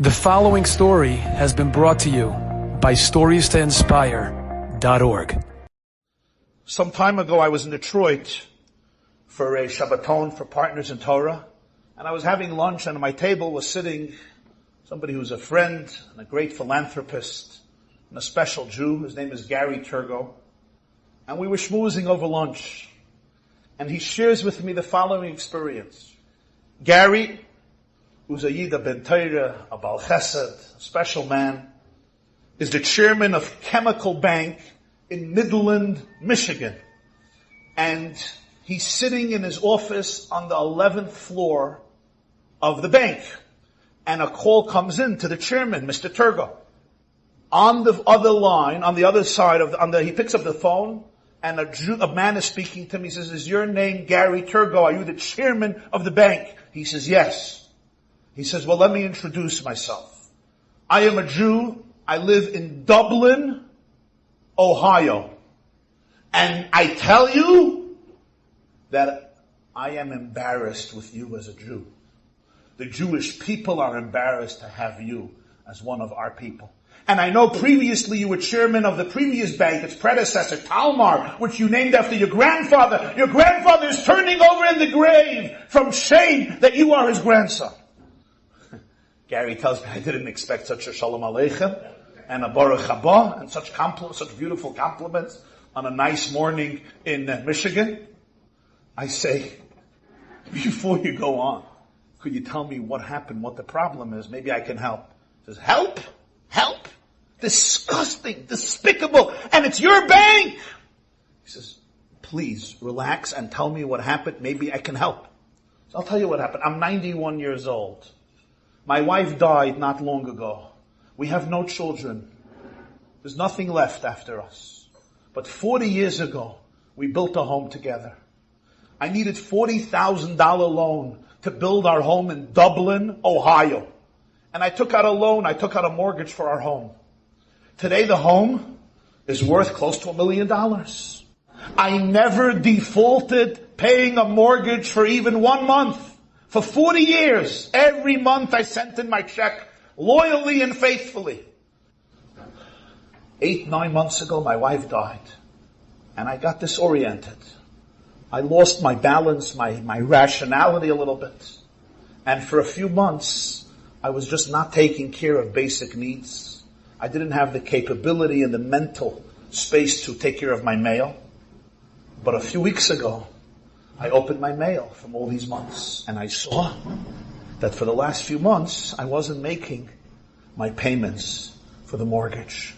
The following story has been brought to you by StoriesToInspire.org. Some time ago, I was in Detroit for a Shabbaton for Partners in Torah, and I was having lunch, and at my table was sitting somebody who's a friend and a great philanthropist and a special Jew. His name is Gary Turgo, and we were schmoozing over lunch, and he shares with me the following experience. Gary, who's a Yida ben Torah, a Baal Chesed, a special man, is the chairman of Chemical Bank in Midland, Michigan. And he's sitting in his office on the 11th floor of the bank. And a call comes in to the chairman, Mr. Turgo. On the other line, on the other side he picks up the phone, and a man is speaking to him. He says, "Is your name Gary Turgo? Are you the chairman of the bank?" He says, "Yes." He says, "Well, let me introduce myself. I am a Jew. I live in Dublin, Ohio. And I tell you that I am embarrassed with you as a Jew. The Jewish people are embarrassed to have you as one of our people. And I know previously you were chairman of the previous bank, its predecessor, Talmar, which you named after your grandfather. Your grandfather is turning over in the grave from shame that you are his grandson." Gary tells me, I didn't expect such a shalom aleichem and a baruch haba and such beautiful compliments on a nice morning in Michigan. I say, before you go on, could you tell me what happened, what the problem is? Maybe I can help. He says, help? Disgusting, despicable, and it's your bank. He says, please relax and tell me what happened. Maybe I can help. So I'll tell you what happened. I'm 91 years old. My wife died not long ago. We have no children. There's nothing left after us. But 40 years ago, we built a home together. I needed $40,000 loan to build our home in Dublin, Ohio. And I took out a loan, I took out a mortgage for our home. Today the home is worth close to $1 million. I never defaulted paying a mortgage for even 1 month. For 40 years, every month I sent in my check loyally and faithfully. 8-9 months ago, my wife died. And I got disoriented. I lost my balance, my rationality a little bit. And for a few months, I was just not taking care of basic needs. I didn't have the capability and the mental space to take care of my mail. But a few weeks ago, I opened my mail from all these months, and I saw that for the last few months, I wasn't making my payments for the mortgage.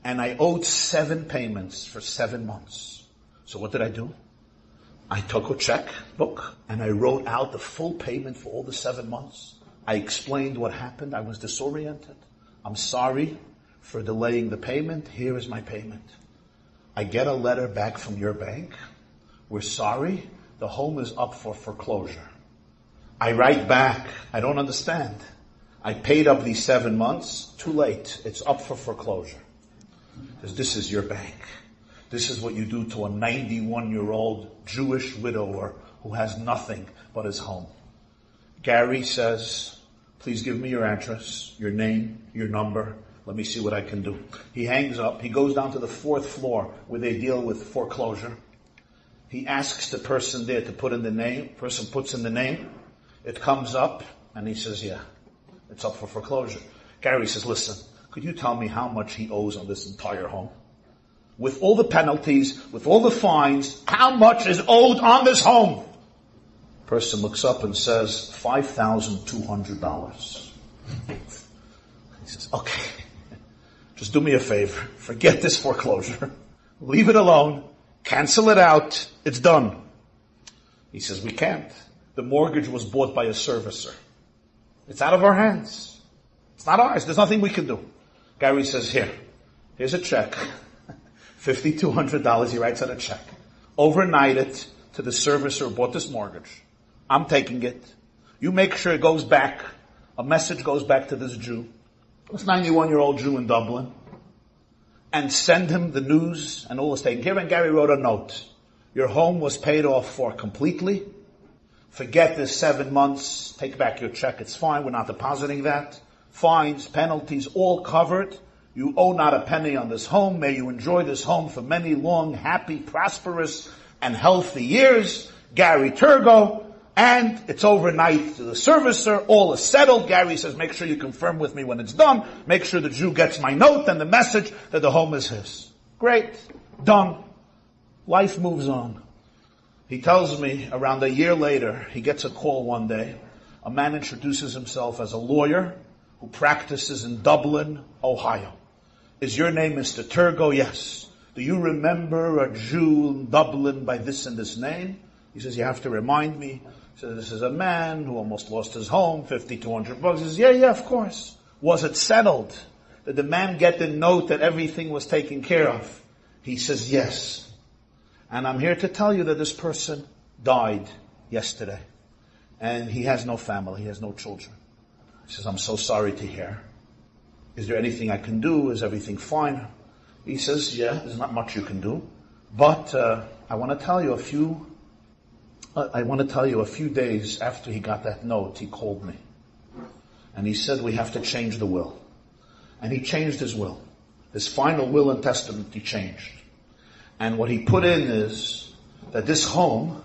And I owed 7 payments for 7 months. So what did I do? I took a checkbook, and I wrote out the full payment for all the 7 months. I explained what happened. I was disoriented. I'm sorry for delaying the payment. Here is my payment. I get a letter back from your bank. We're sorry, the home is up for foreclosure. I write back, I don't understand. I paid up these 7 months, too late, it's up for foreclosure. Because this is your bank. This is what you do to a 91-year-old Jewish widower who has nothing but his home. Gary says, please give me your address, your name, your number. Let me see what I can do. He hangs up, he goes down to the 4th floor where they deal with foreclosure. He asks the person there to put in the name. The person puts in the name. It comes up, and he says, yeah, it's up for foreclosure. Gary says, listen, could you tell me how much he owes on this entire home? With all the penalties, with all the fines, how much is owed on this home? Person looks up and says, $5,200. He says, okay, just do me a favor. Forget this foreclosure. Leave it alone. Cancel it out. It's done. He says, we can't. The mortgage was bought by a servicer. It's out of our hands. It's not ours. There's nothing we can do. Gary says, here's a check. $5,200. He writes out a check. Overnight it to the servicer who bought this mortgage. I'm taking it. You make sure it goes back. A message goes back to this Jew. This 91-year-old Jew in Dublin. And send him the news and all is taken care of. And Gary wrote a note. Your home was paid off for completely. Forget this 7 months. Take back your check. It's fine. We're not depositing that. fines, penalties, all covered. You owe not a penny on this home. May you enjoy this home for many long, happy, prosperous, and healthy years. Gary Turgo. And it's overnight to the servicer. All is settled. Gary says, make sure you confirm with me when it's done. Make sure the Jew gets my note and the message that the home is his. Great. Done. Life moves on. He tells me around a year later, he gets a call one day. A man introduces himself as a lawyer who practices in Dublin, Ohio. Is your name Mr. Turgo? Yes. Do you remember a Jew in Dublin by this and this name? He says, you have to remind me. He says, this is a man who almost lost his home, $5,200. He says, yeah, of course. Was it settled? Did the man get the note that everything was taken care of? He says, yes. And I'm here to tell you that this person died yesterday. And he has no family, he has no children. He says, I'm so sorry to hear. Is there anything I can do? Is everything fine? He says, yeah, there's not much you can do. But I want to tell you a few days after he got that note, he called me. And he said, we have to change the will. And he changed his will. His final will and testament he changed. And what he put in is that this home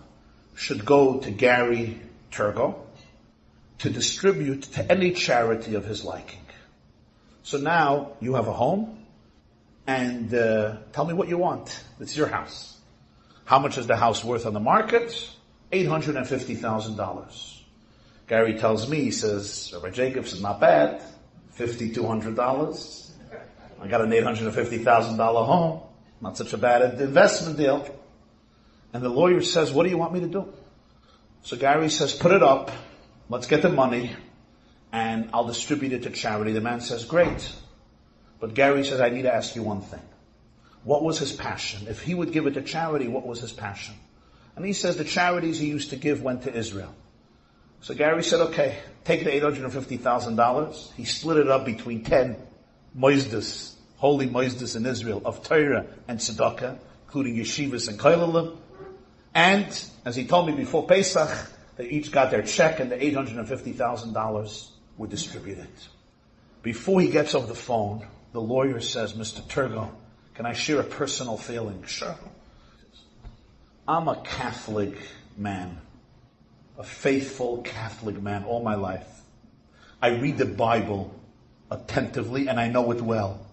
should go to Gary Turgo to distribute to any charity of his liking. So now you have a home, and tell me what you want. It's your house. How much is the house worth on the market? $850,000. Gary tells me, he says, Rabbi Jacobson, not bad. $5,200. I got an $850,000 home. Not such a bad investment deal. And the lawyer says, what do you want me to do? So Gary says, put it up. Let's get the money. And I'll distribute it to charity. The man says, great. But Gary says, I need to ask you one thing. What was his passion? If he would give it to charity, what was his passion? And he says the charities he used to give went to Israel. So Gary said, okay, take the $850,000. He split it up between 10 moizdas, holy moizdas in Israel, of Torah and tzedakah, including yeshivas and kollalim. And, as he told me before Pesach, they each got their check and the $850,000 were distributed. Before he gets off the phone, the lawyer says, Mr. Turgo, can I share a personal feeling? Sure. I'm a Catholic man, a faithful Catholic man all my life. I read the Bible attentively and I know it well.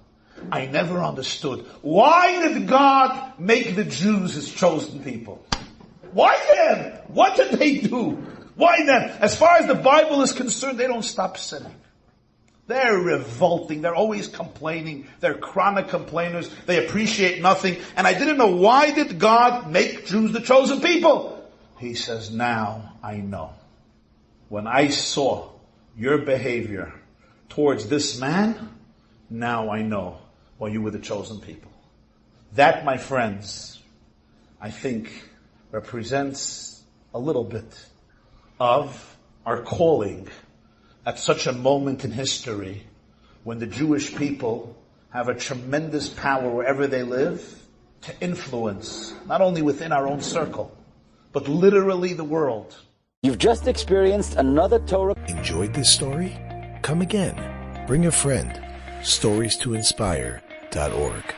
I never understood, why did God make the Jews his chosen people? Why them? What did they do? Why them? As far as the Bible is concerned, they don't stop sinning. They're revolting. They're always complaining. They're chronic complainers. They appreciate nothing. And I didn't know, why did God make Jews the chosen people? He says, now I know. When I saw your behavior towards this man, now I know why you were the chosen people. That, my friends, I think represents a little bit of our calling at such a moment in history when the Jewish people have a tremendous power wherever they live to influence, not only within our own circle, but literally the world. You've just experienced another Torah. Enjoyed this story? Come again. Bring a friend. StoriesToInspire.org